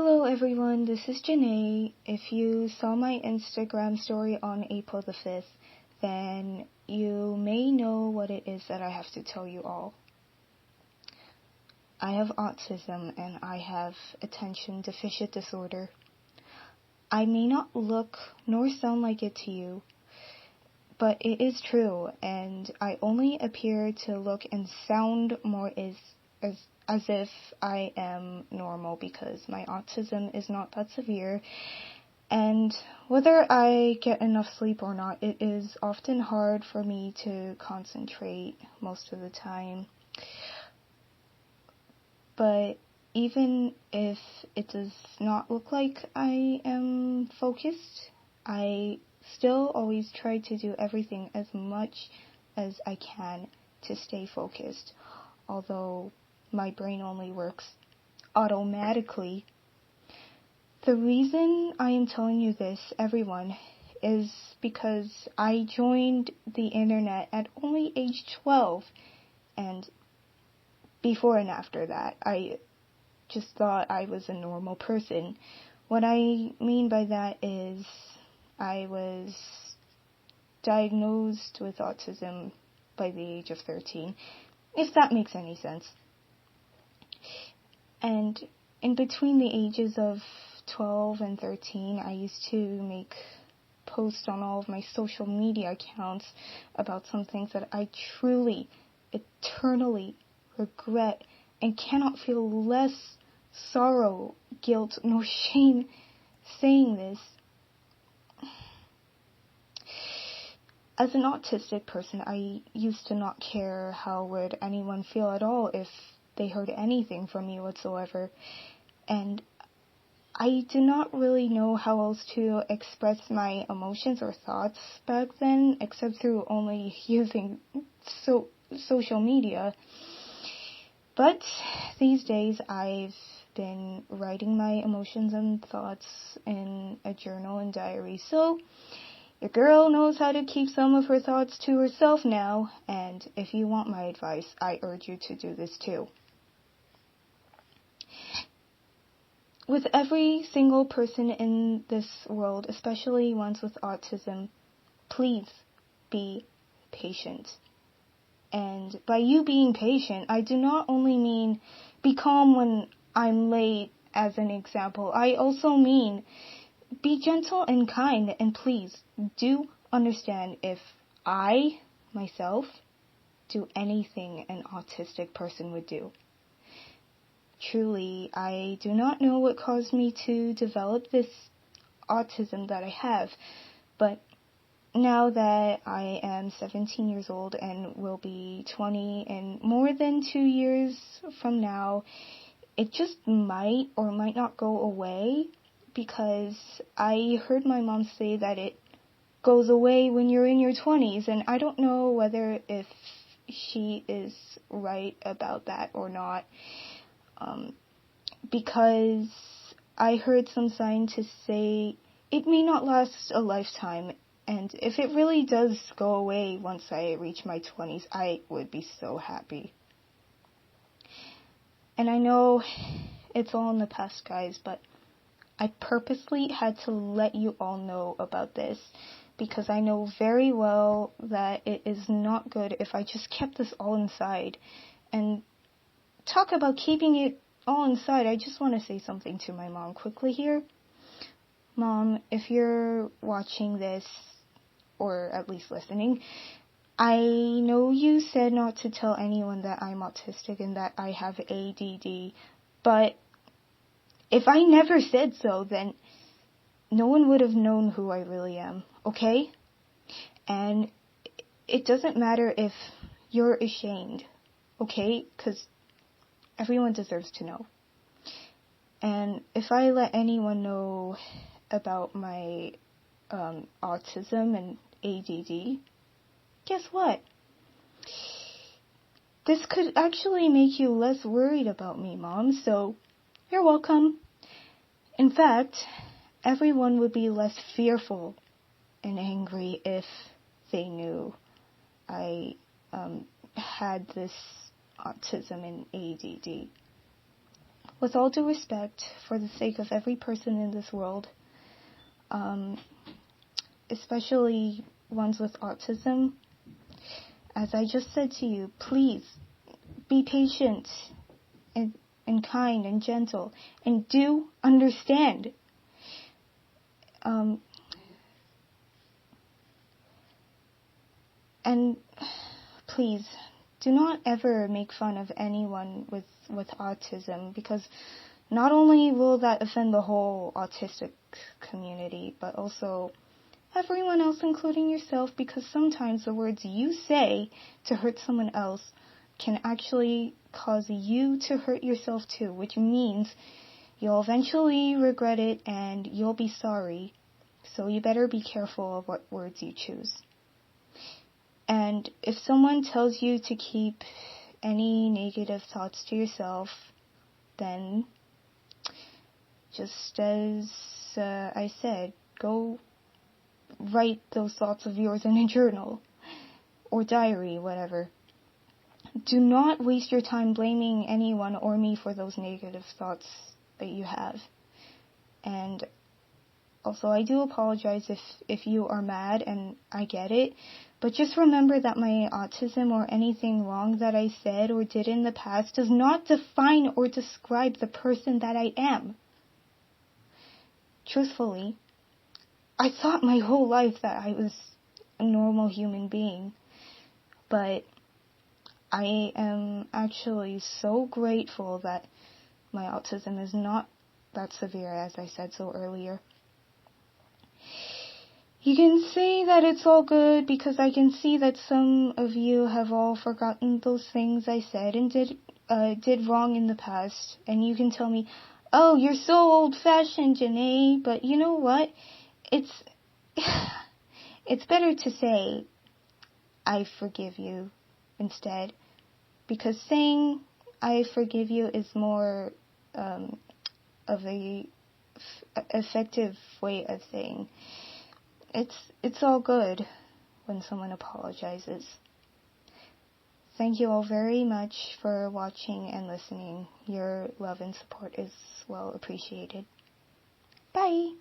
Hello everyone, this is Janae. If you saw my Instagram story on April the 5th, then you may know what it is that I have to tell you all. I have autism and I have attention deficit disorder. I may not look nor sound like it to you, but it is true, and I only appear to look and sound more as if I am normal because my autism is not that severe, and whether I get enough sleep or not, it is often hard for me to concentrate most of the time. But even if it does not look like I am focused, I still always try to do everything as much as I can to stay focused, although my brain only works automatically. The reason I am telling you this, everyone, is because I joined the internet at only age 12, and before and after that, I just thought I was a normal person. What I mean by that is I was diagnosed with autism by the age of 13, if that makes any sense. And in between the ages of 12 and 13, I used to make posts on all of my social media accounts about some things that I truly, eternally regret and cannot feel less sorrow, guilt, nor shame saying this. As an autistic person, I used to not care how would anyone feel at all if they heard anything from me whatsoever, and I did not really know how else to express my emotions or thoughts back then, except through only using social media. But these days, I've been writing my emotions and thoughts in a journal and diary, so your girl knows how to keep some of her thoughts to herself now, and if you want my advice, I urge you to do this too. With every single person in this world, especially ones with autism, please be patient. And by you being patient, I do not only mean be calm when I'm late, as an example. I also mean be gentle and kind, and please do understand if I, myself, do anything an autistic person would do. Truly, I do not know what caused me to develop this autism that I have, but now that I am 17 years old and will be 20 in more than 2 years from now, it just might or might not go away, because I heard my mom say that it goes away when you're in your 20s, and I don't know whether if she is right about that or not. Because I heard some scientists say it may not last a lifetime, and if it really does go away once I reach my 20s, I would be so happy. And I know it's all in the past, guys, but I purposely had to let you all know about this, because I know very well that it is not good if I just kept this all inside. And talk about keeping it all inside, I just want to say something to my mom quickly here. Mom, if you're watching this, or at least listening, I know you said not to tell anyone that I'm autistic and that I have ADD, but if I never said so, then no one would have known who I really am, okay? And it doesn't matter if you're ashamed, okay? Because everyone deserves to know. And if I let anyone know about my autism and ADD, guess what? This could actually make you less worried about me, Mom, so you're welcome. In fact, everyone would be less fearful and angry if they knew I had this autism and ADD. with all due respect, for the sake of every person in this world, especially ones with autism, as I just said to you, please be patient and kind and gentle, and do understand. And please, do not ever make fun of anyone with autism, because not only will that offend the whole autistic community, but also everyone else, including yourself, because sometimes the words you say to hurt someone else can actually cause you to hurt yourself too, which means you'll eventually regret it and you'll be sorry. So you better be careful of what words you choose. And if someone tells you to keep any negative thoughts to yourself, then just as I said, go write those thoughts of yours in a journal or diary, whatever. Do not waste your time blaming anyone or me for those negative thoughts that you have. And also, I do apologize if you are mad, and I get it, but just remember that my autism or anything wrong that I said or did in the past does not define or describe the person that I am. Truthfully, I thought my whole life that I was a normal human being, but I am actually so grateful that my autism is not that severe, as I said so earlier. You can say that it's all good because I can see that some of you have all forgotten those things I said and did wrong in the past, and you can tell me, "Oh, you're so old-fashioned, Janae," but you know what? It's better to say, "I forgive you," instead, because saying "I forgive you" is more of a effective way of saying it's all good when someone apologizes. Thank you all very much for watching and listening. Your love and support is well appreciated. Bye!